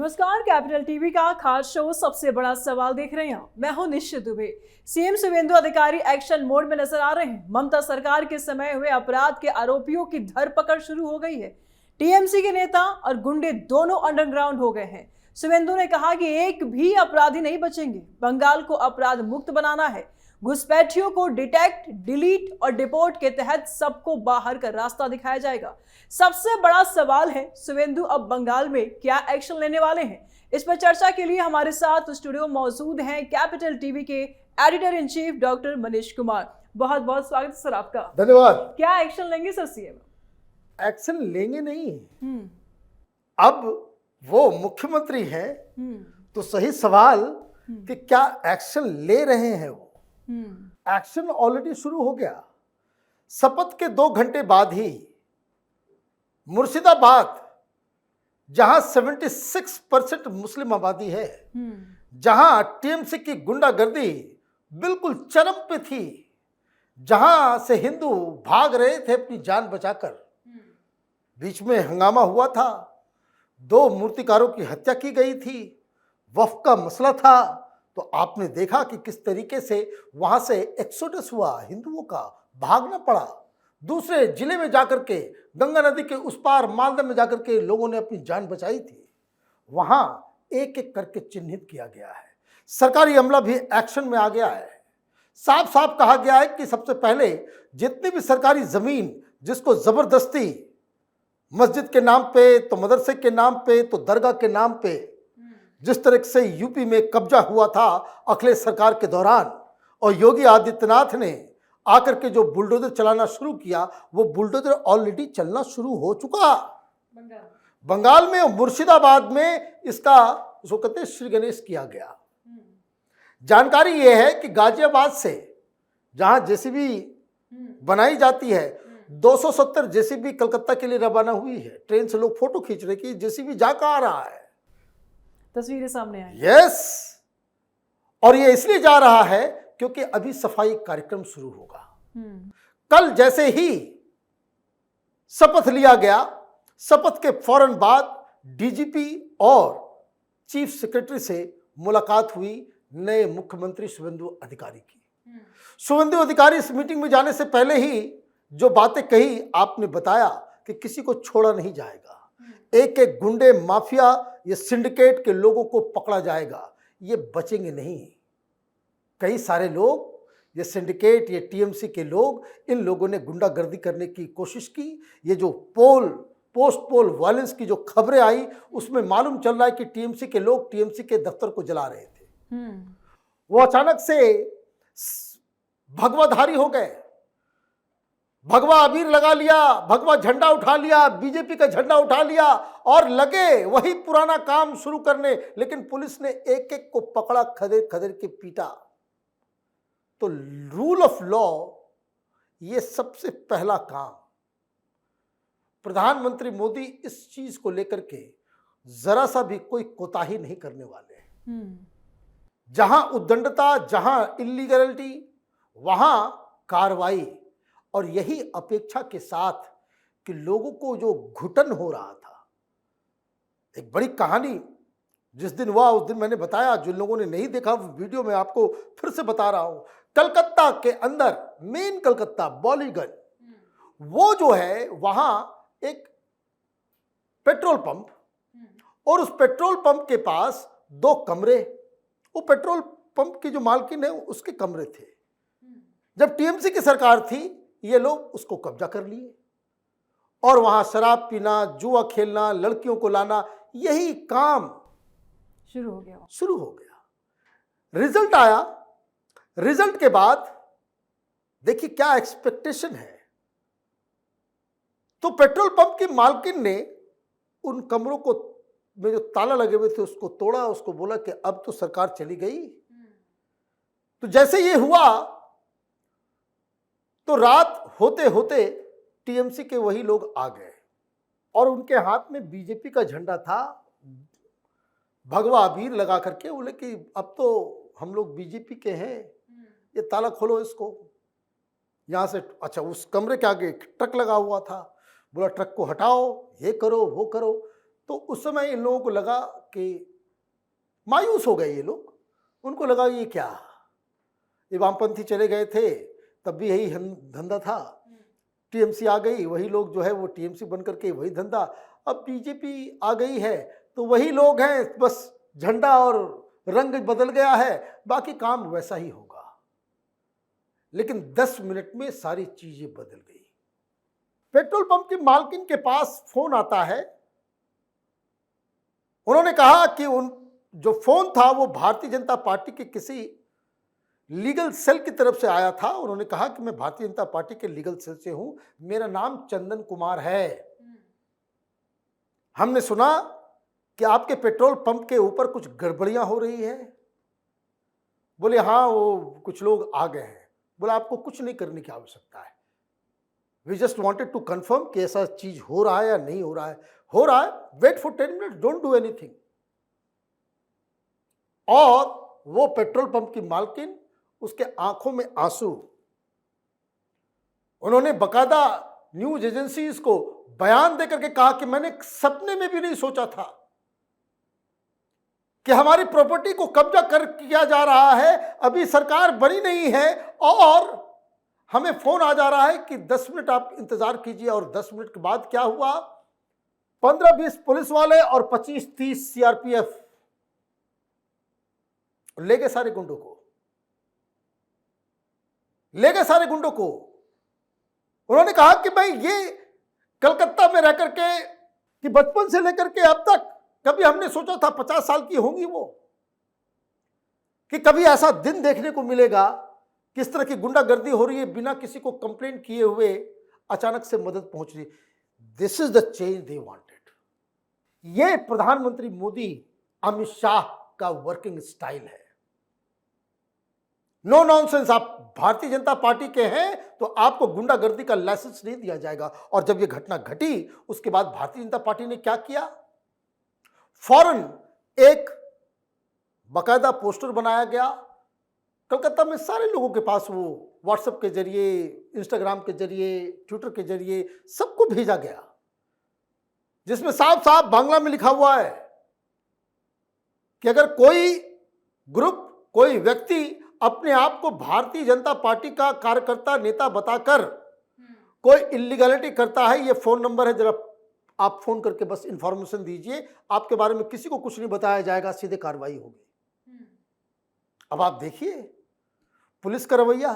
नमस्कार, capital TV का खास शो सबसे बड़ा सवाल देख रहे हैं। मैं हूं निश्चित दुबे। सीएम शुभेंदु अधिकारी एक्शन मोड में नजर आ रहे हैं। ममता सरकार के समय हुए अपराध के आरोपियों की धरपकड़ शुरू हो गई है। टीएमसी के नेता और गुंडे दोनों अंडरग्राउंड हो गए हैं। शुभेंदु ने कहा कि एक भी अपराधी नहीं बचेंगे। बंगाल को अपराध मुक्त बनाना है। घुसपैठियों को डिटेक्ट, डिलीट और डिपोर्ट के तहत सबको बाहर का रास्ता दिखाया जाएगा। सबसे बड़ा सवाल है, शुभेंदु अब बंगाल में क्या एक्शन लेने वाले हैं? इस पर चर्चा के लिए हमारे साथ स्टूडियो मौजूद हैं कैपिटल टीवी के editor in chief doctor Manish Kumar. बहुत बहुत स्वागत सर आपका। धन्यवाद। क्या एक्शन लेंगे सर सीएम? एक्शन लेंगे नहीं, अब वो मुख्यमंत्री हैं तो सही सवाल कि क्या एक्शन ले रहे हैं वो। एक्शन ऑलरेडी शुरू हो गया। शपथ के 2 घंटे बाद ही मुर्शिदाबाद, जहां 76% मुस्लिम आबादी है, जहां टीएमसी की गुंडागर्दी बिल्कुल चरम पे थी, जहां से हिंदू भाग रहे थे अपनी जान बचाकर, बीच में हंगामा हुआ था, 2 मूर्तिकारों की हत्या की गई थी, वक्फ का मसला था, तो आपने देखा कि किस तरीके से वहां से एक्सोडस हुआ, हिंदुओं का भागना पड़ा। दूसरे जिले में जाकर के, गंगा नदी के उस पार मालदा में जाकर के लोगों ने अपनी जान बचाई थी। वहां एक एक करके चिन्हित किया गया है। सरकारी अमला भी एक्शन में आ गया है। साफ साफ कहा गया है कि सबसे पहले जितनी भी सरकारी जमीन जिसको जबरदस्ती मस्जिद के नाम पे, तो मदरसे के नाम पे, तो दरगाह के नाम पे, जिस तरह से यूपी में कब्जा हुआ था अखिलेश सरकार के दौरान, और योगी आदित्यनाथ ने आकर के जो बुलडोजर चलाना शुरू किया, वो बुलडोजर ऑलरेडी चलना शुरू हो चुका बंगाल में। मुर्शिदाबाद में इसका जो कहते हैं श्री गणेश किया गया। जानकारी यह है कि गाजियाबाद से जहां जेसीबी बनाई जाती है, 270 जेसीबी कलकत्ता के लिए रवाना हुई है। ट्रेन से लोग फोटो खींच रहे कि जेसीबी जा कहां रहा है, तस्वीरें सामने आई। यस, और ये इसलिए जा रहा है क्योंकि अभी सफाई कार्यक्रम शुरू होगा। कल जैसे ही शपथ लिया गया, शपथ के फौरन बाद डीजीपी और चीफ सेक्रेटरी से मुलाकात हुई नए मुख्यमंत्री शुभेंदु अधिकारी की। शुभेंदु अधिकारी इस मीटिंग में जाने से पहले ही जो बातें कही, आपने बताया कि किसी को छोड़ा नहीं जाएगा, एक एक गुंडे, माफिया, ये सिंडिकेट के लोगों को पकड़ा जाएगा, ये बचेंगे नहीं। कई सारे लोग, ये सिंडिकेट, ये टीएमसी के लोग, इन लोगों ने गुंडागर्दी करने की कोशिश की। ये जो पोस्ट पोल वायलेंस की जो खबरें आई, उसमें मालूम चल रहा है कि टीएमसी के लोग टीएमसी के दफ्तर को जला रहे थे। वो अचानक से भगवाधारी हो गए, भगवा अबीर लगा लिया, भगवा झंडा उठा लिया, बीजेपी का झंडा उठा लिया और लगे वही पुराना काम शुरू करने। लेकिन पुलिस ने एक एक को पकड़ा, खदेड़ खदेड़ के पीटा। तो रूल ऑफ लॉ, ये सबसे पहला काम। प्रधानमंत्री मोदी इस चीज को लेकर के जरा सा भी कोई कोताही नहीं करने वाले हैं। जहां उद्दंडता, जहां इलीगलिटी, वहां कार्रवाई। और यही अपेक्षा के साथ कि लोगों को जो घुटन हो रहा था, एक बड़ी कहानी जिस दिन हुआ उस दिन मैंने बताया, जिन लोगों ने नहीं देखा वीडियो में आपको फिर से बता रहा हूं। कलकत्ता के अंदर, मेन कलकत्ता, बॉलीगंज, वो जो है वहां एक पेट्रोल पंप, और उस पेट्रोल पंप के पास 2 कमरे, वो पेट्रोल पंप की जो मालकिन है उसके कमरे थे। जब टीएमसी की सरकार थी, ये लोग उसको कब्जा कर लिए और वहां शराब पीना, जुआ खेलना, लड़कियों को लाना, यही काम शुरू हो गया। रिजल्ट आया। रिजल्ट के बाद देखिए क्या एक्सपेक्टेशन है। तो पेट्रोल पंप की मालकिन ने उन कमरों को में जो ताला लगे हुए थे उसको तोड़ा, उसको बोला कि अब तो सरकार चली गई। तो जैसे ये हुआ, तो रात होते होते टीएमसी के वही लोग आ गए और उनके हाथ में बीजेपी का झंडा था, भगवा अबीर लगा करके। बोले कि अब तो हम लोग बीजेपी के हैं, ये ताला खोलो इसको यहां से। अच्छा, उस कमरे के आगे एक ट्रक लगा हुआ था, बोला ट्रक को हटाओ, ये करो वो करो। तो उस समय इन लोगों को लगा कि मायूस हो गए ये लोग। उनको लगा ये क्या, ये वामपंथी चले गए थे तब भी यही धंधा था, टीएमसी आ गई, वही लोग जो है वो टीएमसी बन करके वही धंधा, अब बीजेपी आ गई है तो वही लोग हैं, बस झंडा और रंग बदल गया है, बाकी काम वैसा ही होगा। लेकिन 10 मिनट में सारी चीजें बदल गई। पेट्रोल पंप की मालकिन के पास फोन आता है। उन्होंने कहा कि उन जो फोन था वो भारतीय जनता पार्टी के किसी लीगल सेल की तरफ से आया था। उन्होंने कहा कि मैं भारतीय जनता पार्टी के लीगल सेल से हूं, मेरा नाम चंदन कुमार है। हमने सुना कि आपके पेट्रोल पंप के ऊपर कुछ गड़बड़ियां हो रही है। बोले हाँ, वो कुछ लोग आ गए हैं। बोला आपको कुछ नहीं करने की आवश्यकता है, we just wanted to confirm कि ऐसा चीज हो रहा है या नहीं हो रहा है। हो रहा है, wait for 10 minutes, don't do anything. और वो पेट्रोल पंप की मालकिन, उसके आंखों में आंसू। उन्होंने बकायदा न्यूज एजेंसीज को बयान देकर के कहा कि मैंने सपने में भी नहीं सोचा था कि हमारी प्रॉपर्टी को कब्जा कर किया जा रहा है, अभी सरकार बनी नहीं है और हमें फोन आ जा रहा है कि 10 मिनट आप इंतजार कीजिए। और 10 मिनट के बाद क्या हुआ, 15-20 पुलिस वाले और 25-30 सीआरपीएफ ले गए सारे गुंडों को, ले गए सारे गुंडों को। उन्होंने कहा कि भाई ये कलकत्ता में रह करके कि बचपन से लेकर के अब तक कभी हमने सोचा था 50 साल की होंगी वो, कि कभी ऐसा दिन देखने को मिलेगा किस तरह की गुंडागर्दी हो रही है, बिना किसी को कंप्लेंट किए हुए अचानक से मदद पहुंच रही। This is the change they wanted. ये प्रधानमंत्री मोदी अमित शाह का वर्किंग स्टाइल है। नो नॉनसेंस, आप भारतीय जनता पार्टी के हैं तो आपको गुंडागर्दी का लाइसेंस नहीं दिया जाएगा। और जब यह घटना घटी उसके बाद भारतीय जनता पार्टी ने क्या किया, फौरन एक बकायदा पोस्टर बनाया गया। कलकत्ता में सारे लोगों के पास वो व्हाट्सएप के जरिए, इंस्टाग्राम के जरिए, ट्विटर के जरिए सबको भेजा गया, जिसमें साफ साफ बांग्ला में लिखा हुआ है कि अगर कोई ग्रुप, कोई व्यक्ति अपने आप को भारतीय जनता पार्टी का कार्यकर्ता, नेता बताकर कोई इलीगलिटी करता है, ये फोन नंबर है, जरा आप फोन करके बस इंफॉर्मेशन दीजिए, आपके बारे में किसी को कुछ नहीं बताया जाएगा, सीधे कार्रवाई होगी। अब आप देखिए पुलिस का रवैया।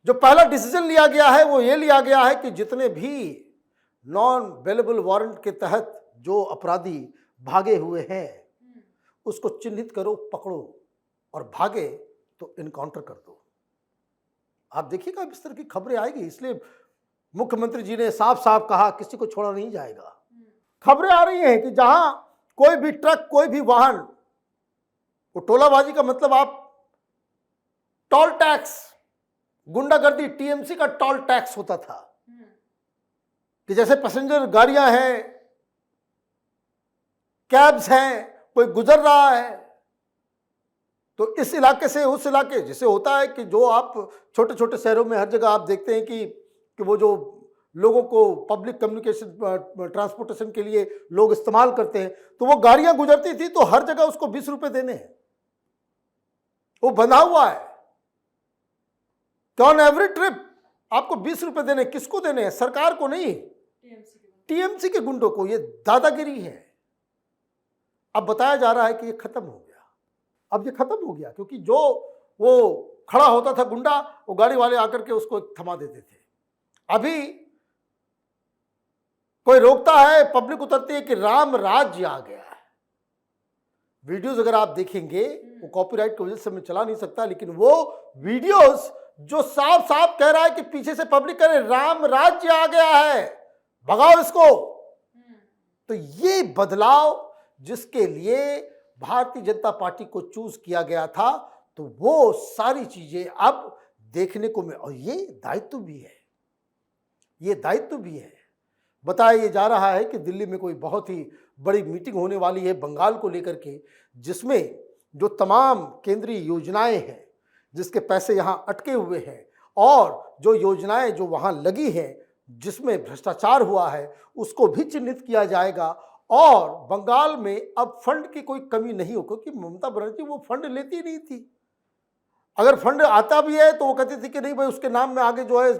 जो पहला डिसीजन लिया गया है वो ये लिया गया है कि जितने भी नॉन बेलेबल वारंट के तहत जो अपराधी भागे हुए हैं उसको चिन्हित करो, पकड़ो, और भागे तो इनकाउंटर कर दो। आप देखिएगा इस तरह की खबरें आएगी, इसलिए मुख्यमंत्री जी ने साफ साफ कहा किसी को छोड़ा नहीं जाएगा। खबरें आ रही हैं कि जहां कोई भी ट्रक, कोई भी वाहन, वो टोलाबाजी का मतलब आप टोल टैक्स, गुंडागर्दी, टीएमसी का टोल टैक्स होता था कि जैसे पैसेंजर गाड़ियां हैं, कैब्स हैं, कोई गुजर रहा है तो इस इलाके से उस इलाके, जिसे होता है कि जो आप छोटे छोटे शहरों में हर जगह आप देखते हैं कि वो जो लोगों को पब्लिक कम्युनिकेशन ट्रांसपोर्टेशन के लिए लोग इस्तेमाल करते हैं, तो वो गाड़ियां गुजरती थी तो हर जगह उसको 20 रुपए देने हैं, वो बंधा हुआ है कि ऑन एवरी ट्रिप आपको 20 रुपए देने। किसको देने हैं? सरकार को नहीं, टीएमसी के गुंडों को। ये दादागिरी है। अब बताया जा रहा है कि ये खत्म हो गया। अब ये खत्म हो गया क्योंकि जो वो खड़ा होता था गुंडा, वो गाड़ी वाले आकर के उसको थमा देते थे। अभी कोई रोकता है, पब्लिक उतरती है कि राम राज्य आ गया है। वीडियोस अगर आप देखेंगे, वो कॉपीराइट की वजह से मैं चला नहीं सकता, लेकिन वो वीडियोस जो साफ साफ कह रहा है कि पीछे से पब्लिक करे राम राज्य आ गया है, भगाओ इसको। तो ये बदलाव जिसके लिए भारतीय जनता पार्टी को चूज किया गया था, तो वो सारी चीजें अब देखने को मिल, और ये दायित्व भी है, ये दायित्व भी है। बताया ये जा रहा है कि दिल्ली में कोई बहुत ही बड़ी मीटिंग होने वाली है बंगाल को लेकर के, जिसमें जो तमाम केंद्रीय योजनाएं हैं, जिसके पैसे यहाँ अटके हुए हैं और जो योजनाएं जो वहाँ लगी हैं जिसमें भ्रष्टाचार हुआ है उसको भी चिन्हित किया जाएगा और बंगाल में अब फंड की कोई कमी नहीं हो, क्योंकि ममता बनर्जी वो फंड लेती नहीं थी। अगर फंड आता भी है तो वो कहती थी कि नहीं भाई उसके नाम में आगे जो है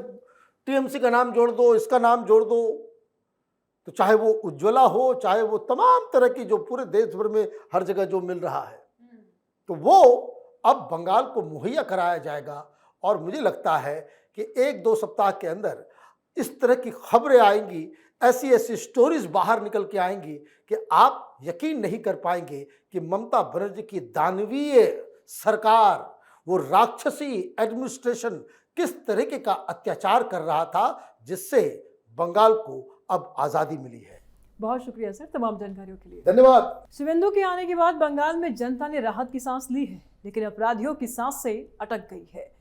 टीएमसी का नाम जोड़ दो, इसका नाम जोड़ दो। तो चाहे वो उज्ज्वला हो, चाहे वो तमाम तरह की जो पूरे देश भर में हर जगह जो मिल रहा है, तो वो अब बंगाल को मुहैया कराया जाएगा। और मुझे लगता है कि 1-2 सप्ताह के अंदर इस तरह की खबरें आएंगी, ऐसी ऐसी स्टोरीज बाहर निकल के आएंगी कि आप यकीन नहीं कर पाएंगे कि ममता बनर्जी की दानवीय सरकार, वो राक्षसी एडमिनिस्ट्रेशन किस तरीके का अत्याचार कर रहा था, जिससे बंगाल को अब आजादी मिली है। बहुत शुक्रिया सर तमाम जानकारियों के लिए। धन्यवाद। शिवेंदु के आने के बाद बंगाल में जनता ने राहत की सांस ली है, लेकिन अपराधियों की सांस से अटक गई है।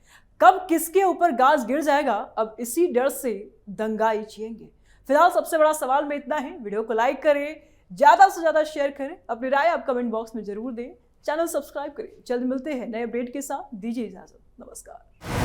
कब किसके ऊपर गाज गिर जाएगा, अब इसी डर से दंगाई जिएंगे। फिलहाल सबसे बड़ा सवाल में इतना है। वीडियो को लाइक करें, ज्यादा से ज्यादा शेयर करें, अपनी राय आप कमेंट बॉक्स में जरूर दें, चैनल सब्सक्राइब करें। जल्द मिलते हैं नए अपडेट के साथ, दीजिए इजाजत, नमस्कार।